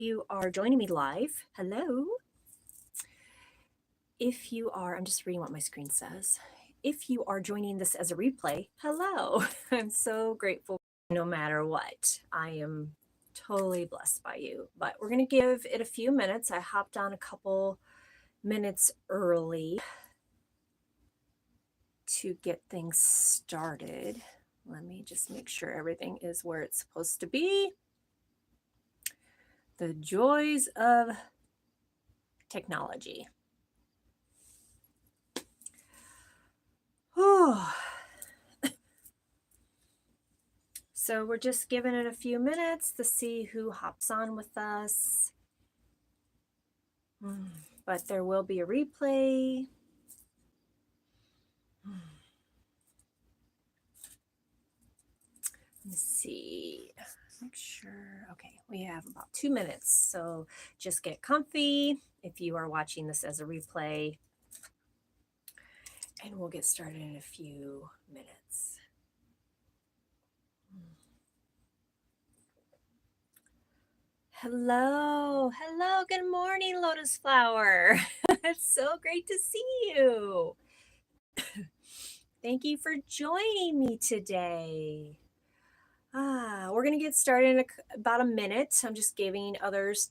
You are joining me live. Hello. If you are, I'm just reading what my screen says. If you are joining this as a replay, hello. I'm so grateful no matter what. I am totally blessed by you. But we're going to give it a few minutes. I hopped on a couple minutes early to get things started. Let me just make sure everything is where it's supposed to be. The joys of technology. Oh. So we're just giving it a few minutes to see who hops on with us. But there will be a replay. Let's see. Make sure. Okay, we have about 2 minutes. So just get comfy if you are watching this as a replay. And we'll get started in a few minutes. Hello. Hello. Good morning, Lotus Flower. It's so great to see you. Thank you for joining me today. We're going to get started in about a minute. I'm just giving others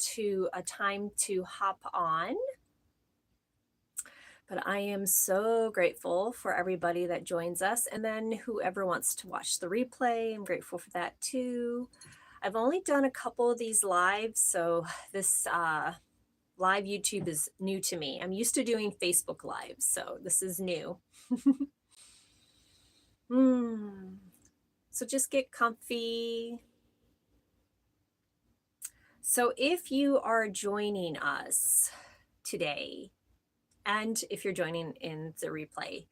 a time to hop on. But I am so grateful for everybody that joins us. And then whoever wants to watch the replay, I'm grateful for that too. I've only done a couple of these live, so this live YouTube is new to me. I'm used to doing Facebook Lives, so this is new. So just get comfy. So if you are joining us today, and if you're joining in the replay,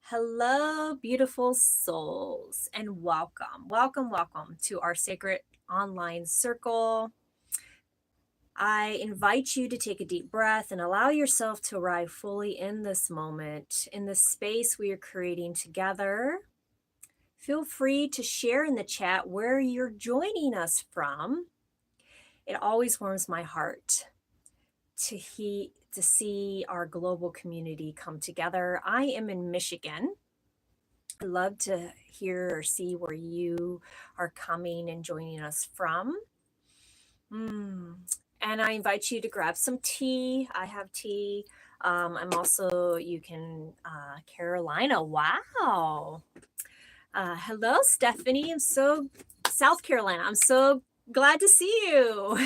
hello, beautiful souls, and welcome, welcome, welcome to our sacred online circle. I invite you to take a deep breath and allow yourself to arrive fully in this moment, in this space we are creating together. Feel free to share in the chat where you're joining us from. It always warms my heart to see our global community come together. I am in Michigan. I'd love to hear or see where you are coming and joining us from. And I invite you to grab some tea. I have tea. I'm also, Carolina. Wow. Hello, Stephanie. South Carolina. I'm so glad to see you.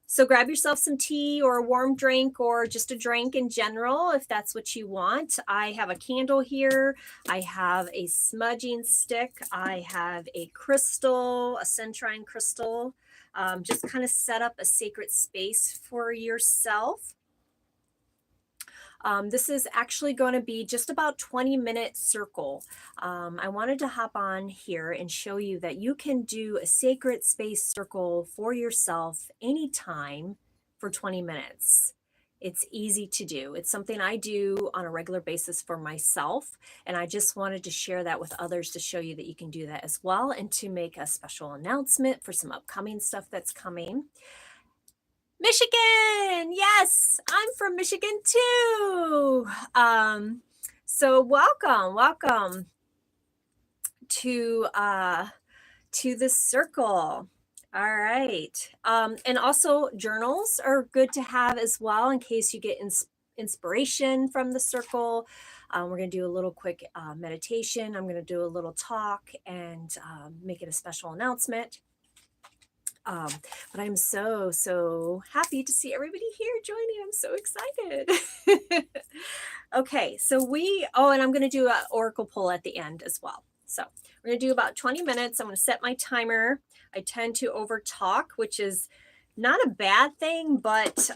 So grab yourself some tea or a warm drink or just a drink in general, if that's what you want. I have a candle here. I have a smudging stick. I have a crystal, a centrine crystal. Just kind of set up a sacred space for yourself. This is actually going to be just about 20-minute circle. I wanted to hop on here and show you that you can do a sacred space circle for yourself anytime for 20 minutes. It's easy to do. It's something I do on a regular basis for myself, and I just wanted to share that with others to show you that you can do that as well, and to make a special announcement for some upcoming stuff that's coming. Michigan, yes, I'm from Michigan too. So welcome to the circle. All right, and also journals are good to have as well in case you get inspiration from the circle. We're going to do a little quick meditation. I'm going to do a little talk and make it a special announcement. But I'm so happy to see everybody here joining. I'm so excited. Okay, so and I'm going to do an oracle pull at the end as well. So we're going to do about 20 minutes. I'm going to set my timer. I tend to over talk, which is not a bad thing, but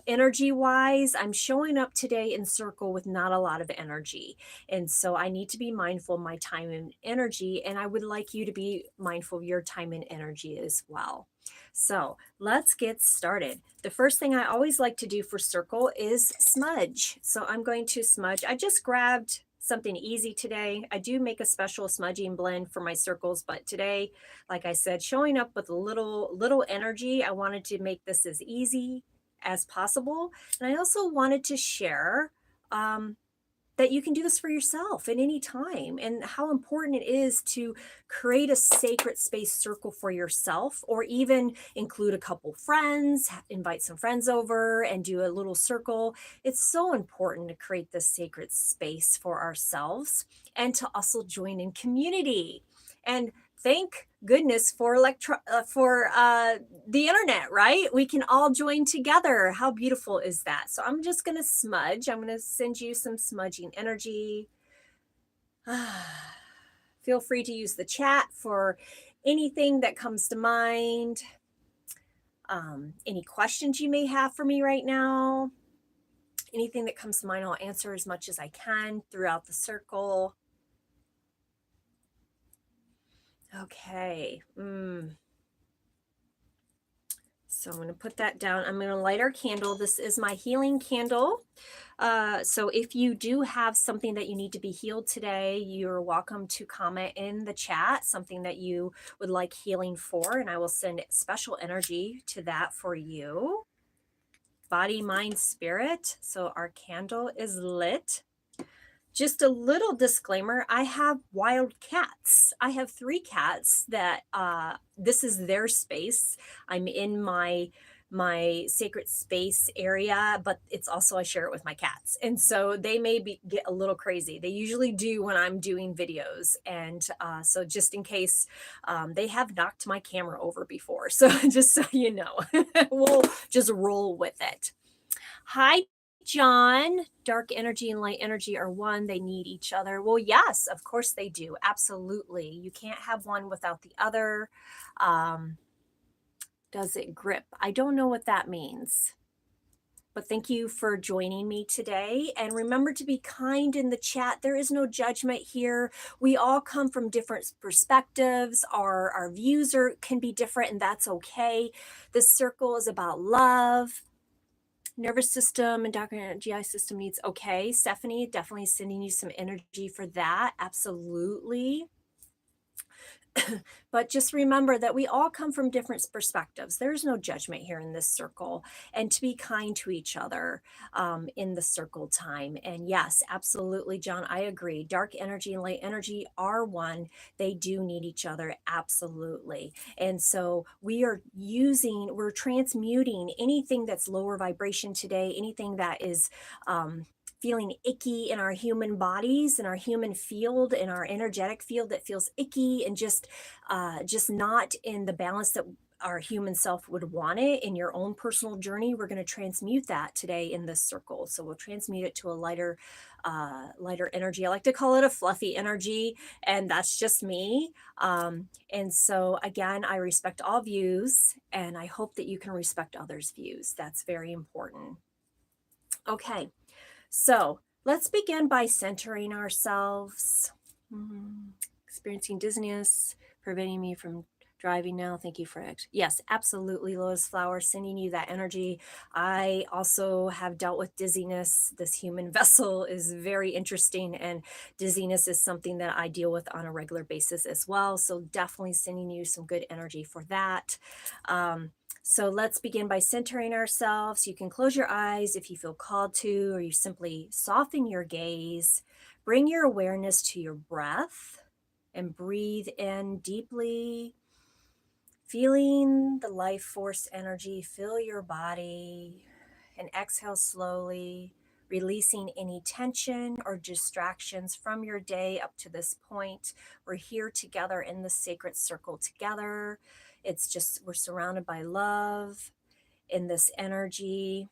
energy wise, I'm showing up today in circle with not a lot of energy. And so I need to be mindful of my time and energy. And I would like you to be mindful of your time and energy as well. So let's get started. The first thing I always like to do for circle is smudge. So I'm going to smudge. I just grabbed something easy today. I do make a special smudging blend for my circles, but today, like I said, showing up with a little energy, I wanted to make this as easy as possible. And I also wanted to share um, that you can do this for yourself at any time, and how important it is to create a sacred space circle for yourself, or even include a couple friends, invite some friends over and do a little circle. It's so important to create this sacred space for ourselves and to also join in community. And thank goodness for the internet, right? We can all join together. How beautiful is that? So I'm just going to smudge. I'm going to send you some smudging energy. Feel free to use the chat for anything that comes to mind. Any questions you may have for me right now. Anything that comes to mind, I'll answer as much as I can throughout the circle. Okay. So I'm going to put that down. I'm going to light our candle. This is my healing candle. So if you do have something that you need to be healed today, you're welcome to comment in the chat, something that you would like healing for, and I will send special energy to that for you. Body, mind, spirit. So our candle is lit. Just a little disclaimer, I have wild cats. I have 3 cats that this is their space. I'm in my sacred space area, but it's also I share it with my cats. And so they may get a little crazy. They usually do when I'm doing videos. And so just in case, they have knocked my camera over before. So just so you know, we'll just roll with it. Hi, John. Dark energy and light energy are one. They need each other. Well, yes, of course they do. Absolutely. You can't have one without the other. Does it grip? I don't know what that means. But thank you for joining me today. And remember to be kind in the chat. There is no judgment here. We all come from different perspectives. Our views can be different, and that's okay. This circle is about love. Nervous system and GI system needs. Okay, Stephanie, definitely sending you some energy for that. Absolutely. But just remember that we all come from different perspectives. There's no judgment here in this circle, and to be kind to each other in the circle time. And yes, absolutely, John, I agree. Dark energy and light energy are one. They do need each other. Absolutely. And so we're transmuting anything that's lower vibration today, anything that is feeling icky in our human bodies, in our human field, in our energetic field that feels icky and just not in the balance that our human self would want it in your own personal journey. We're going to transmute that today in this circle. So we'll transmute it to a lighter energy. I like to call it a fluffy energy, and that's just me. And so again, I respect all views, and I hope that you can respect others' views. That's very important. Okay. So let's begin by centering ourselves. Experiencing dizziness, preventing me from driving now. Thank you for it. Yes, absolutely, Lois Flower, sending you that energy. I also have dealt with dizziness. This human vessel is very interesting, and dizziness is something that I deal with on a regular basis as well. So definitely sending you some good energy for that. So let's begin by centering ourselves. You can close your eyes if you feel called to, or you simply soften your gaze. Bring your awareness to your breath and breathe in deeply, feeling the life force energy fill your body, and exhale slowly, releasing any tension or distractions from your day up to this point. We're here together in the sacred circle together. It's just, we're surrounded by love in this energy.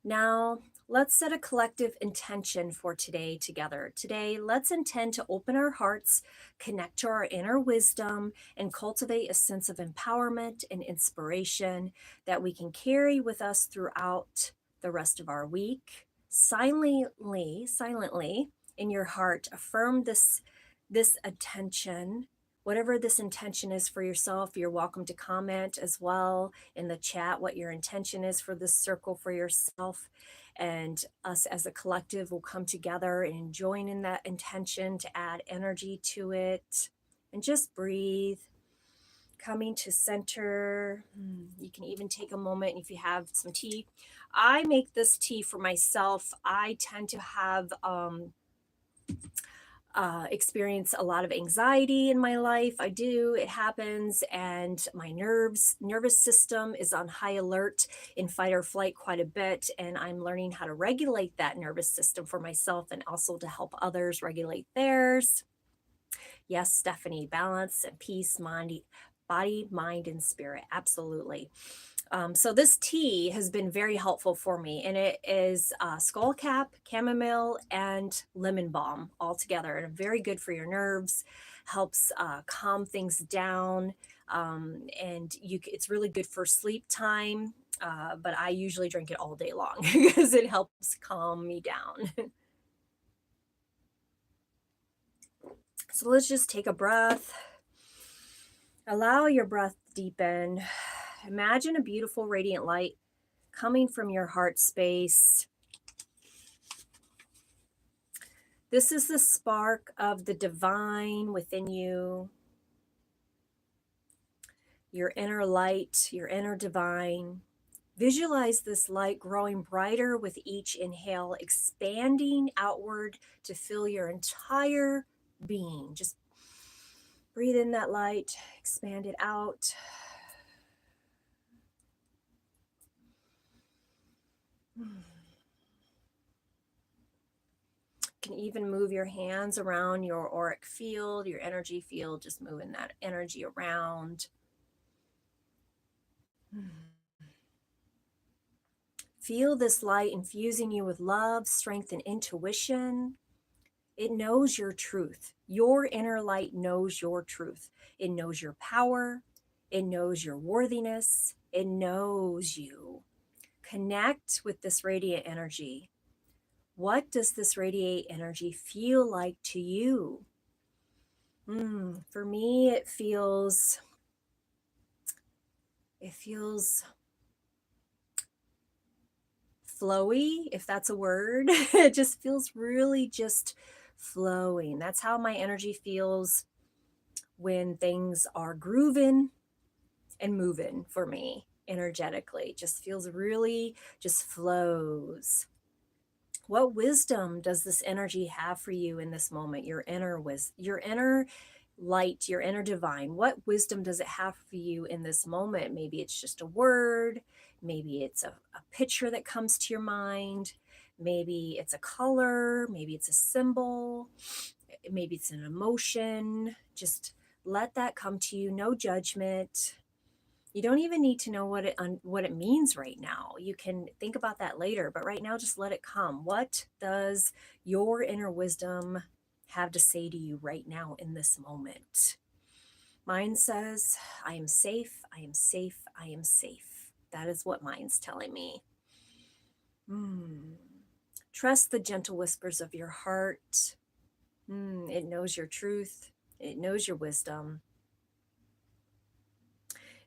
Now, let's set a collective intention for today together. Today, let's intend to open our hearts, connect to our inner wisdom, and cultivate a sense of empowerment and inspiration that we can carry with us throughout the rest of our week. Silently in your heart, affirm this attention whatever this intention is for yourself, you're welcome to comment as well in the chat what your intention is for this circle for yourself. And us as a collective will come together and join in that intention to add energy to it. And just breathe, coming to center. You can even take a moment if you have some tea. I make this tea for myself. I tend to have experience a lot of anxiety in my life. I do, it happens, and my nervous system is on high alert in fight or flight quite a bit, and I'm learning how to regulate that nervous system for myself and also to help others regulate theirs. Yes, Stephanie, balance and peace, body, mind, and spirit. Absolutely. So this tea has been very helpful for me, and it is skullcap, chamomile, and lemon balm all together, and very good for your nerves. Helps calm things down, and it's really good for sleep time. But I usually drink it all day long because it helps calm me down. So let's just take a breath. Allow your breath to deepen. Imagine a beautiful radiant light coming from your heart space. This is the spark of the divine within you, your inner light, your inner divine. Visualize this light growing brighter with each inhale, expanding outward to fill your entire being. Just breathe in that light, expand it out. Can even move your hands around your auric field, your energy field, just moving that energy around. Feel this light infusing you with love, strength, and intuition. It knows your truth. Your inner light knows your truth. It knows your power. It knows your worthiness. It knows you. Connect with this radiant energy. What does this radiate energy feel like to you? For me, it feels flowy, if that's a word. It just feels really just flowing. That's how my energy feels when things are grooving and moving for me energetically. Just feels really just flows. What wisdom does this energy have for you in this moment? Your inner light, your inner divine. What wisdom does it have for you in this moment? Maybe it's just a word. Maybe it's a picture that comes to your mind. Maybe it's a color. Maybe it's a symbol. Maybe it's an emotion. Just let that come to you. No judgment. You don't even need to know what it means right now. You can think about that later, but right now just let it come. What does your inner wisdom have to say to you right now in this moment? Mine says, I am safe, I am safe, I am safe. That is what mine's telling me. Trust the gentle whispers of your heart. It knows your truth. It knows your wisdom.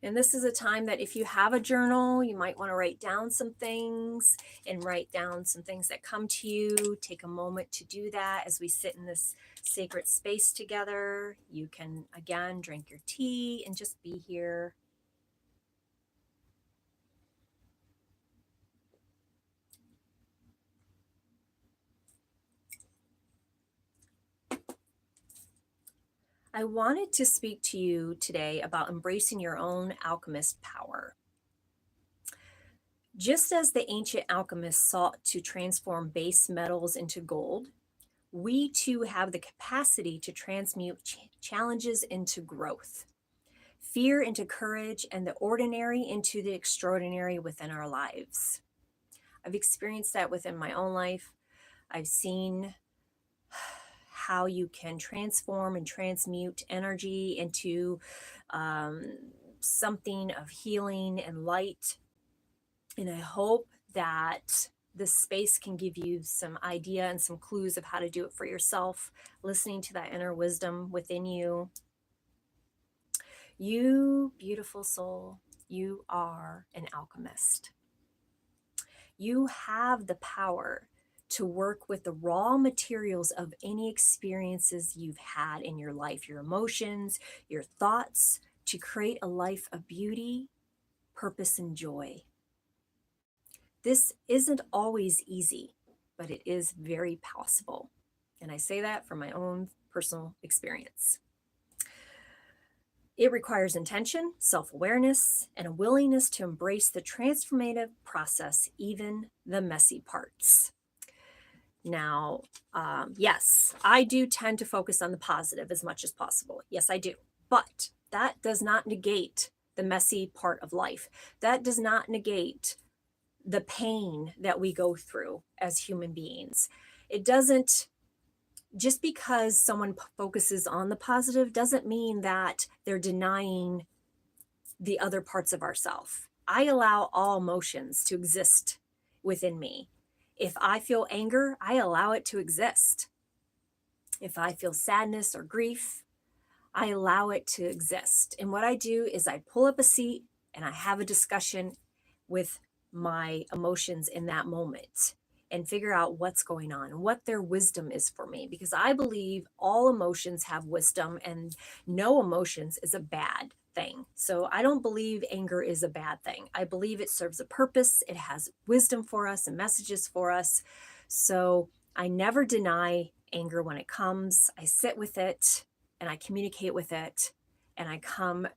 And this is a time that if you have a journal, you might want to write down some things and write down some things that come to you. Take a moment to do that as we sit in this sacred space together. You can, again, drink your tea and just be here. I wanted to speak to you today about embracing your own alchemist power. Just as the ancient alchemists sought to transform base metals into gold, we too have the capacity to transmute challenges into growth, fear into courage, and the ordinary into the extraordinary within our lives. I've experienced that within my own life. I've seen how you can transform and transmute energy into something of healing and light. And I hope that this space can give you some idea and some clues of how to do it for yourself, listening to that inner wisdom within you. You, beautiful soul, you are an alchemist. You have the power to work with the raw materials of any experiences you've had in your life, your emotions, your thoughts, to create a life of beauty, purpose, and joy. This isn't always easy, but it is very possible. And I say that from my own personal experience. It requires intention, self-awareness, and a willingness to embrace the transformative process, even the messy parts. Now, yes, I do tend to focus on the positive as much as possible. Yes, I do. But that does not negate the messy part of life. That does not negate the pain that we go through as human beings. It doesn't, just because someone focuses on the positive doesn't mean that they're denying the other parts of ourself. I allow all emotions to exist within me. If I feel anger, I allow it to exist. If I feel sadness or grief, I allow it to exist. And what I do is I pull up a seat and I have a discussion with my emotions in that moment and figure out what's going on, what their wisdom is for me, because I believe all emotions have wisdom and no emotions is a bad thing. So I don't believe anger is a bad thing. I believe it serves a purpose. It has wisdom for us and messages for us. So I never deny anger when it comes. I sit with it and I communicate with it, and I come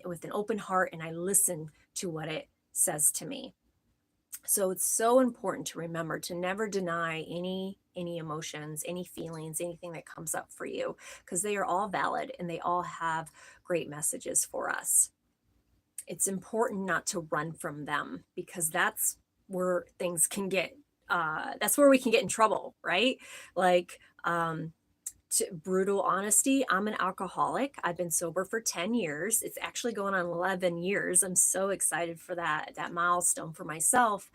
with an open heart and I listen to what it says to me. So it's so important to remember to never deny any emotions, any feelings, anything that comes up for you, because they are all valid and they all have great messages for us. It's important not to run from them, because that's where things can get that's where we can get in trouble, right? Like, brutal honesty, I'm an alcoholic. I've been sober for 10 years. It's actually going on 11 years. I'm so excited for that milestone for myself,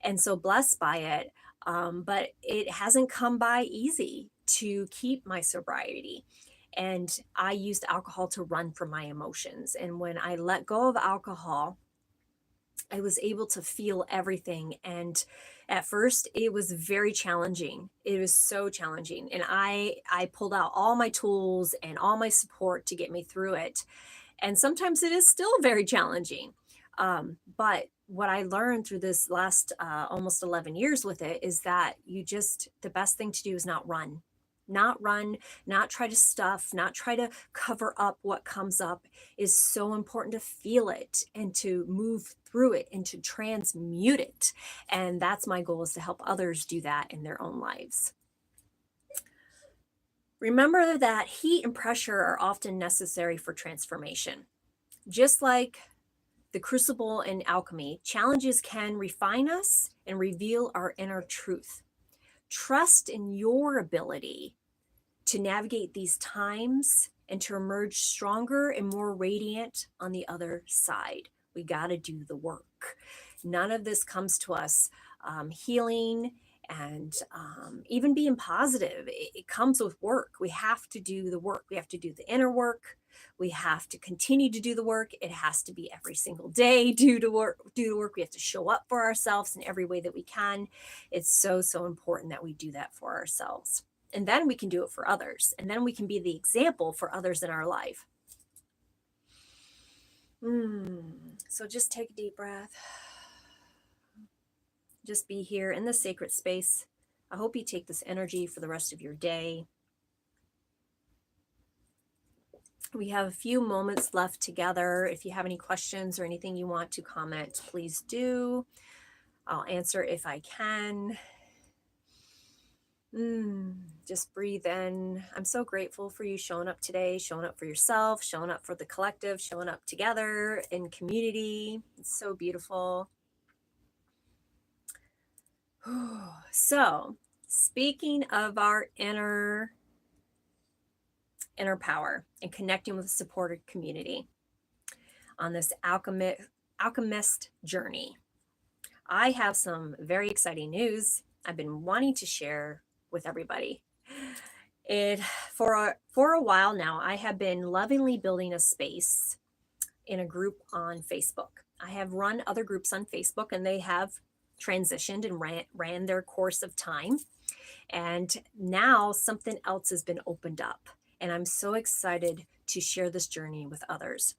and so blessed by it. But it hasn't come by easy to keep my sobriety. And I used alcohol to run from my emotions. And when I let go of alcohol, I was able to feel everything. And at first it was very challenging. It was so challenging. And I pulled out all my tools and all my support to get me through it. And sometimes it is still very challenging. But what I learned through this last almost 11 years with it is that the best thing to do is not run, not try to stuff, not try to cover up what comes up. Is so important to feel it and to move through it and to transmute it. And that's my goal, is to help others do that in their own lives. Remember that heat and pressure are often necessary for transformation. Just like the crucible in alchemy, challenges can refine us and reveal our inner truth. Trust in your ability to navigate these times and to emerge stronger and more radiant on the other side. We got to do the work. None of this comes to us healing and even being positive. It comes with work. We have to do the work. We have to do the inner work. We have to continue to do the work. It has to be every single day. Do the work. We have to show up for ourselves in every way that we can. It's so important that we do that for ourselves. And then we can do it for others. And then we can be the example for others in our life. So just take a deep breath. Just be here in the sacred space. I hope you take this energy for the rest of your day. We have a few moments left together. If you have any questions or anything you want to comment, please do. I'll answer if I can. Just breathe in. I'm so grateful for you showing up today, showing up for yourself, showing up for the collective, showing up together in community. It's so beautiful. So, speaking of our inner power and connecting with a supported community on this alchemist journey, I have some very exciting news I've been wanting to share with everybody. It for a while now, I have been lovingly building a space in a group on Facebook. I have run other groups on Facebook, and they have transitioned and ran their course of time. And now something else has been opened up. And I'm so excited to share this journey with others.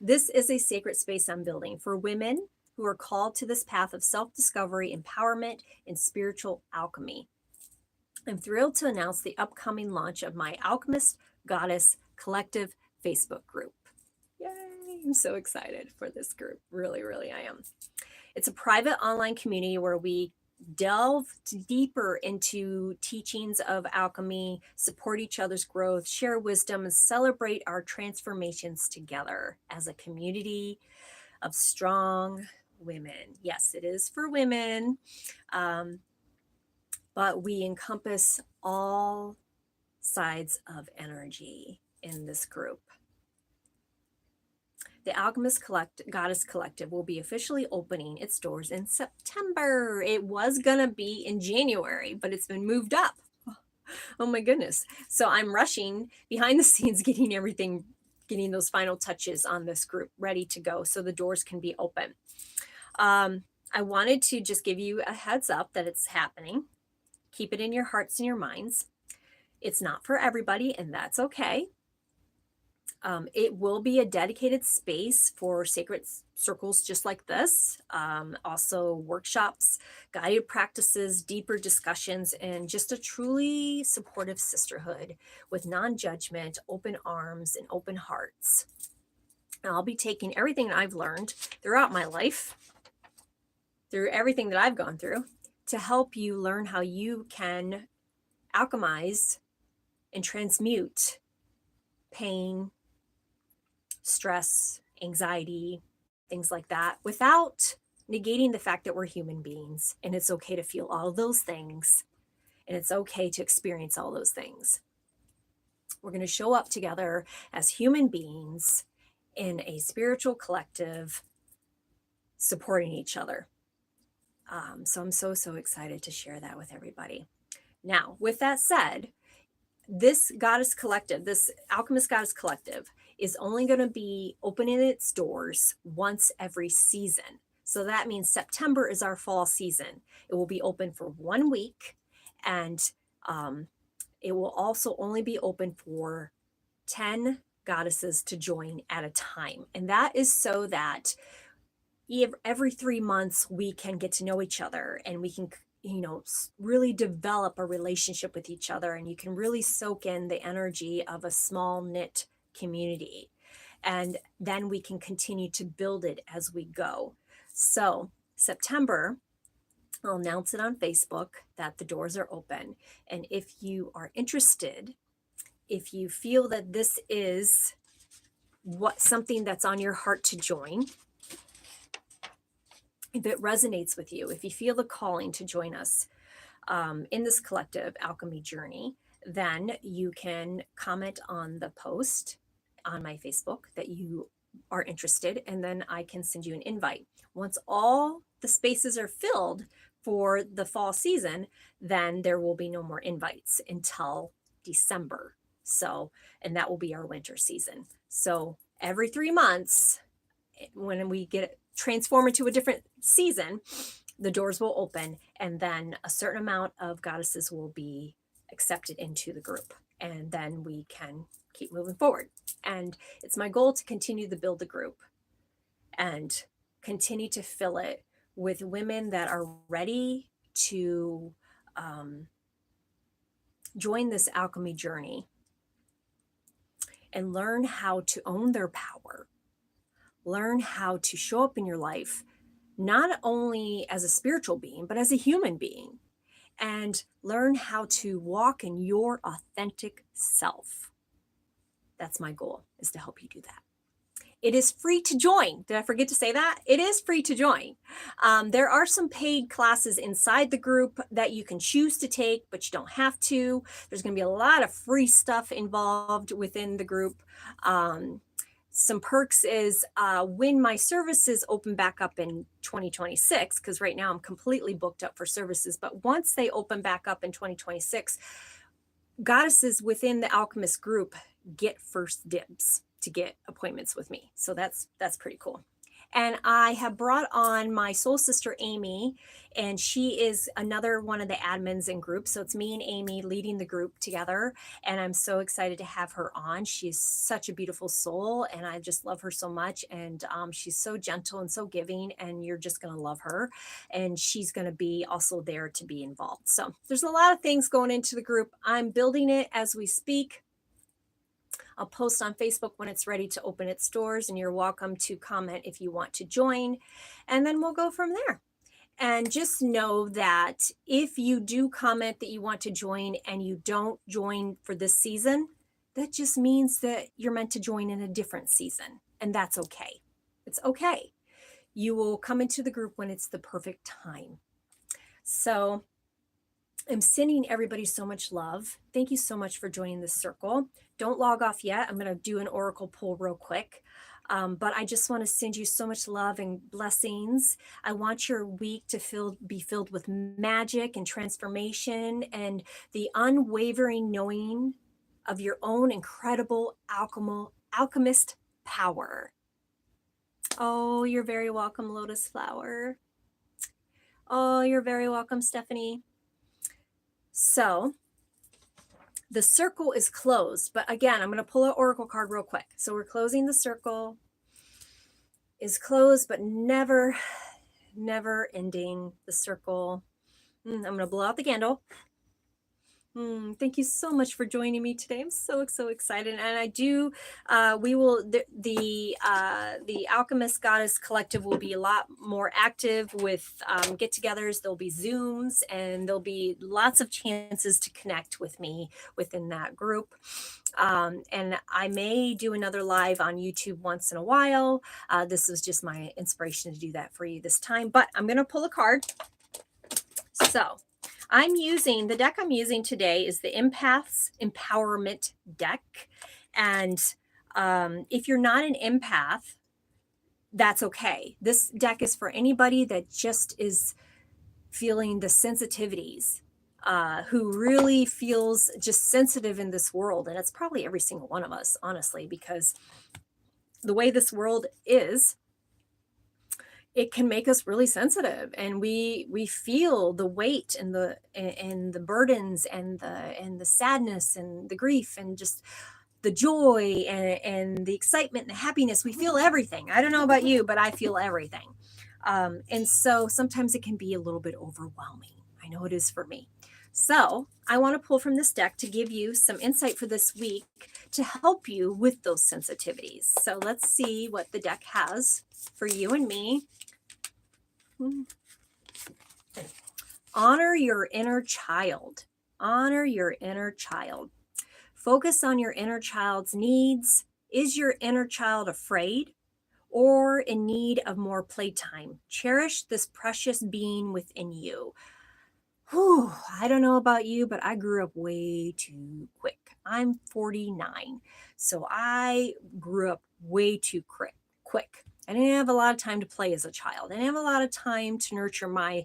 This is a sacred space I'm building for women who are called to this path of self discovery, empowerment, and spiritual alchemy. I'm thrilled to announce the upcoming launch of my Alchemist Goddess Collective Facebook group. Yay! I'm so excited for this group. Really, really, I am. It's a private online community where we delve deeper into teachings of alchemy, support each other's growth, share wisdom, and celebrate our transformations together as a community of strong women. Yes, it is for women, but we encompass all sides of energy in this group. The Goddess Collective will be officially opening its doors in September. It was going to be in January, but it's been moved up. Oh my goodness. So I'm rushing behind the scenes, getting those final touches on this group ready to go so the doors can be open. I wanted to just give you a heads up that it's happening. Keep it in your hearts and your minds. It's not for everybody, and that's okay. It will be a dedicated space for sacred circles just like this. Also, workshops, guided practices, deeper discussions, and just a truly supportive sisterhood with non judgment, open arms, and open hearts. And I'll be taking everything that I've learned throughout my life, through everything that I've gone through, to help you learn how you can alchemize and transmute pain, stress, anxiety, things like that, without negating the fact that we're human beings and it's okay to feel all those things and it's okay to experience all those things. We're going to show up together as human beings in a spiritual collective supporting each other. So I'm so excited to share that with everybody. Now, with that said, this Goddess Collective, this Alchemist Goddess Collective, is only going to be opening its doors once every season. So that means September is our fall season. It will be open for 1 week, and it will also only be open for 10 goddesses to join at a time. And that is so that every 3 months we can get to know each other and we can really develop a relationship with each other, and you can really soak in the energy of a small knit community, and then we can continue to build it as we go. So September, I'll announce it on Facebook that the doors are open, and if you are interested, if you feel that this is something that's on your heart to join, if it resonates with you, if you feel the calling to join us in this collective alchemy journey, then you can comment on the post on my Facebook that you are interested, and then I can send you an invite. Once all the spaces are filled for the fall season, then there will be no more invites until December. So, and that will be our winter season. So every 3 months, when we get transform into a different season, the doors will open, and then a certain amount of goddesses will be accepted into the group, and then we can keep moving forward. And it's my goal to continue to build the group and continue to fill it with women that are ready to join this alchemy journey and learn how to own their power, learn how to show up in your life not only as a spiritual being, but as a human being, and learn how to walk in your authentic self. That's my goal, is to help you do that. It is free to join. Did I forget to say that? It is free to join. There are some paid classes inside the group that you can choose to take, but you don't have to. There's going to be a lot of free stuff involved within the group. some perks is when my services open back up in 2026, because right now I'm completely booked up for services, but once they open back up in 2026, goddesses within the Alchemist group get first dibs to get appointments with me. So that's pretty cool. And I have brought on my soul sister, Amy, and she is another one of the admins in group. So it's me and Amy leading the group together. And I'm so excited to have her on. She's such a beautiful soul, and I just love her so much. And she's so gentle and so giving, and you're just going to love her. And she's going to be also there to be involved. So there's a lot of things going into the group. I'm building it as we speak. I'll post on Facebook when it's ready to open its doors, and you're welcome to comment if you want to join, and then we'll go from there. And just know that if you do comment that you want to join and you don't join for this season, that just means that you're meant to join in a different season, and that's okay. It's okay. You will come into the group when it's the perfect time. So I'm sending everybody so much love. Thank you so much for joining this circle. Don't log off yet. I'm going to do an oracle pull real quick. But I just want to send you so much love and blessings. I want your week to be filled with magic and transformation and the unwavering knowing of your own incredible alchemist power. Oh, you're very welcome, Lotus Flower. Oh, you're very welcome, Stephanie. So the circle is closed, but again, I'm going to pull an oracle card real quick. So we're closing the circle. Is closed, but never ending. The circle. I'm going to blow out the candle. Thank you so much for joining me today. I'm so excited, and I do. We will the Alchemist Goddess Collective will be a lot more active with get-togethers. There'll be Zooms, and there'll be lots of chances to connect with me within that group. And I may do another live on YouTube once in a while. This was just my inspiration to do that for you this time. But I'm going to pull a card. So. The deck I'm using today is the Empath's Empowerment deck. And if you're not an empath, that's okay. This deck is for anybody that just is feeling the sensitivities, who really feels just sensitive in this world. And it's probably every single one of us, honestly, because the way this world is, it can make us really sensitive, and we feel the weight and the burdens and the sadness and the grief and just the joy and the excitement and the happiness. We feel everything. I don't know about you, but I feel everything. And so sometimes it can be a little bit overwhelming. I know it is for me. So I want to pull from this deck to give you some insight for this week to help you with those sensitivities. So let's see what the deck has for you and me. Honor your inner child. Honor your inner child. Focus on your inner child's needs. Is your inner child afraid or in need of more playtime? Cherish this precious being within you. Whew, I don't know about you, but I grew up way too quick. I'm 49, so I grew up way too quick. I didn't have a lot of time to play as a child. I didn't have a lot of time to nurture my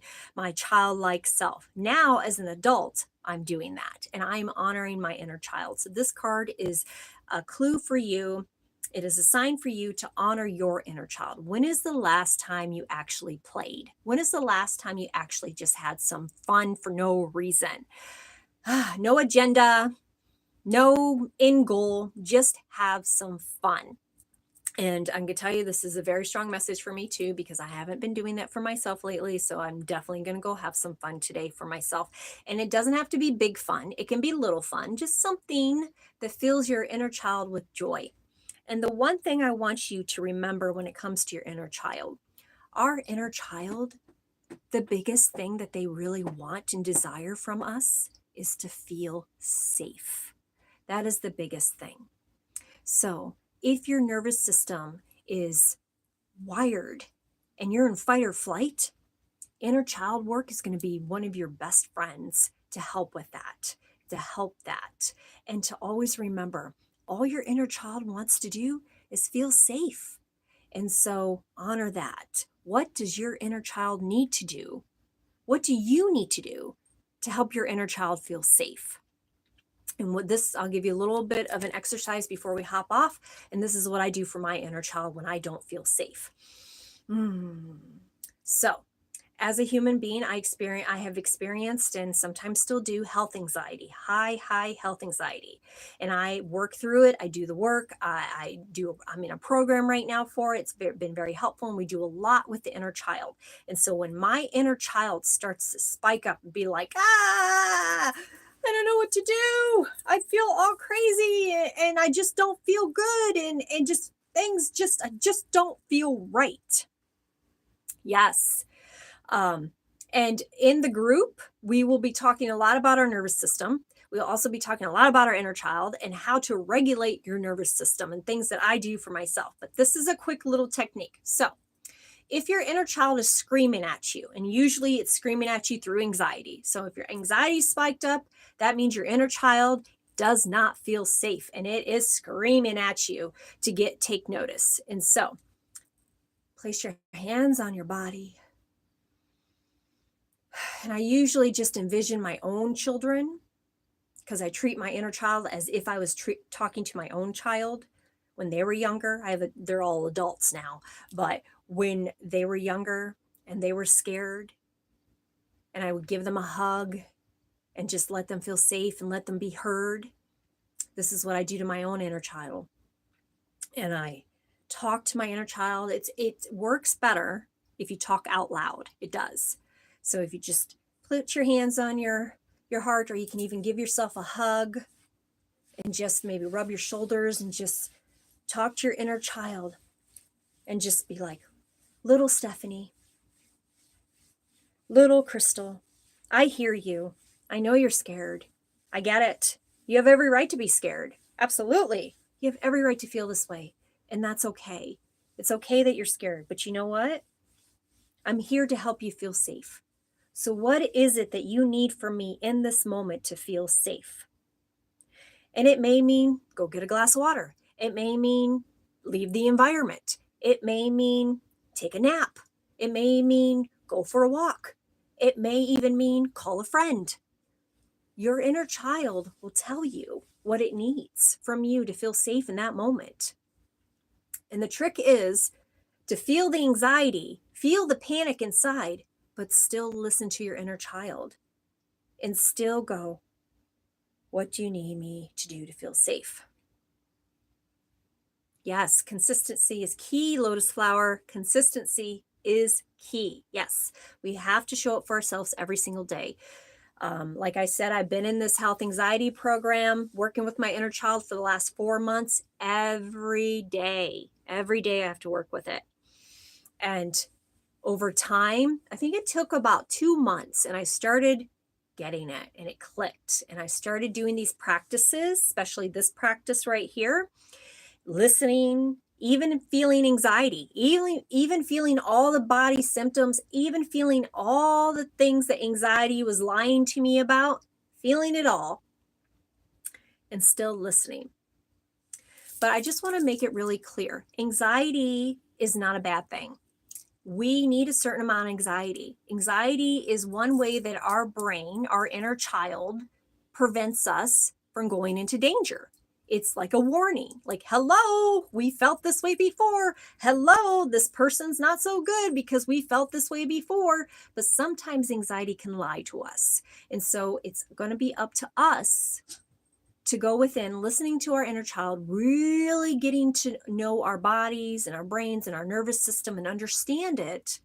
childlike self. Now, as an adult, I'm doing that, and I'm honoring my inner child. So this card is a clue for you. It is a sign for you to honor your inner child. When is the last time you actually played? When is the last time you actually just had some fun for no reason? No agenda, no end goal, just have some fun. And I'm going to tell you, this is a very strong message for me too, because I haven't been doing that for myself lately. So I'm definitely going to go have some fun today for myself. And it doesn't have to be big fun. It can be little fun, just something that fills your inner child with joy. And the one thing I want you to remember when it comes to your inner child, our inner child, the biggest thing that they really want and desire from us is to feel safe. That is the biggest thing. So if your nervous system is wired and you're in fight or flight, inner child work is going to be one of your best friends to help with that, and to always remember all your inner child wants to do is feel safe. And so honor that. What does your inner child need to do? What do you need to do to help your inner child feel safe? And what this, I'll give you a little bit of an exercise before we hop off. And this is what I do for my inner child when I don't feel safe. So, as a human being, I have experienced and sometimes still do health anxiety, high health anxiety. And I work through it. I do the work. I'm in a program right now for it. It's been very helpful. And we do a lot with the inner child. And so when my inner child starts to spike up and be like, I don't know what to do. I feel all crazy and I just don't feel good. And just things I just don't feel right. Yes. And in the group, we will be talking a lot about our nervous system. We'll also be talking a lot about our inner child and how to regulate your nervous system and things that I do for myself. But this is a quick little technique. So, if your inner child is screaming at you, and usually it's screaming at you through anxiety. So, if your anxiety spiked up, that means your inner child does not feel safe and it is screaming at you to take notice. And so, place your hands on your body. And I usually just envision my own children because I treat my inner child as if I was talking to my own child when they were younger. They're all adults now, but when they were younger and they were scared, and I would give them a hug and just let them feel safe and let them be heard. This is what I do to my own inner child. And I talk to my inner child. It works better if you talk out loud. It does. So if you just put your hands on your heart, or you can even give yourself a hug and just maybe rub your shoulders and just talk to your inner child and just be like, little Stephanie, little Crystal, I hear you. I know you're scared. I get it. You have every right to be scared. Absolutely. You have every right to feel this way. And that's okay. It's okay that you're scared. But you know what? I'm here to help you feel safe. So what is it that you need from me in this moment to feel safe? And it may mean go get a glass of water. It may mean leave the environment. It may mean take a nap. It may mean go for a walk. It may even mean call a friend. Your inner child will tell you what it needs from you to feel safe in that moment. And the trick is to feel the anxiety, feel the panic inside, but still listen to your inner child and still go, what do you need me to do to feel safe? Yes, consistency is key, Lotus Flower. Consistency is key. Yes, we have to show up for ourselves every single day. Like I said, I've been in this health anxiety program, working with my inner child for the last 4 months. Every day I have to work with it. And over time, I think it took about 2 months, and I started getting it and it clicked. And I started doing these practices, especially this practice right here, listening, even feeling anxiety, even feeling all the body symptoms, even feeling all the things that anxiety was lying to me about, feeling it all, and still listening. But I just want to make it really clear. Anxiety is not a bad thing. We need a certain amount of anxiety. Anxiety is one way that our brain, our inner child, prevents us from going into danger. It's like a warning, like, hello, we felt this way before. Hello, this person's not so good because we felt this way before. But sometimes anxiety can lie to us. And so it's going to be up to us to go within, listening to our inner child, really getting to know our bodies and our brains and our nervous system and understand it,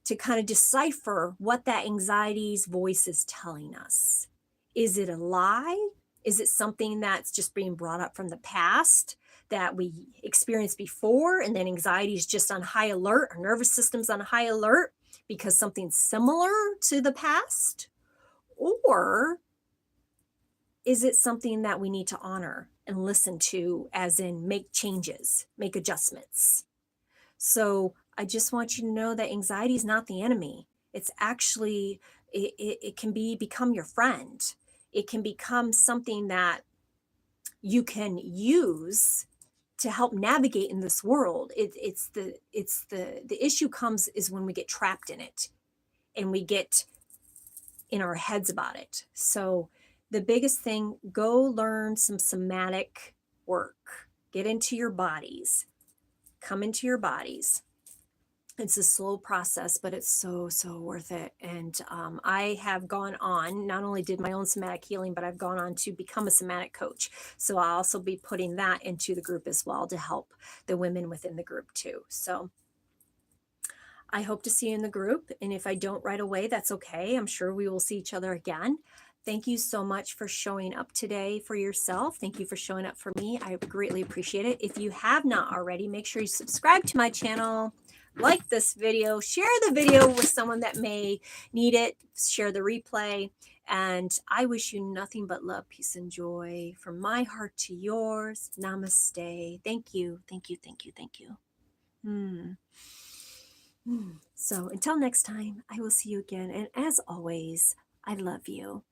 to kind of decipher what that anxiety's voice is telling us. Is it a lie? Is it something that's just being brought up from the past that we experienced before, and then anxiety is just on high alert, our nervous system's on high alert because something similar to the past? Or is it something that we need to honor and listen to, as in make changes, make adjustments? So I just want you to know that anxiety is not the enemy. It's actually, it can become your friend. It can become something that you can use to help navigate in this world. It's the issue comes is when we get trapped in it and we get in our heads about it. So the biggest thing, go learn some somatic work. Get into your bodies. Come into your bodies. It's a slow process, but it's so, so worth it. And I have gone on, not only did my own somatic healing, but I've gone on to become a somatic coach. So I'll also be putting that into the group as well to help the women within the group too. So I hope to see you in the group. And if I don't right away, that's okay. I'm sure we will see each other again. Thank you so much for showing up today for yourself. Thank you for showing up for me. I greatly appreciate it. If you have not already, make sure you subscribe to my channel, like this video, share the video with someone that may need it, share the replay. And I wish you nothing but love, peace, and joy from my heart to yours. Namaste. Thank you. Thank you. Thank you. Thank you. So until next time, I will see you again. And as always, I love you.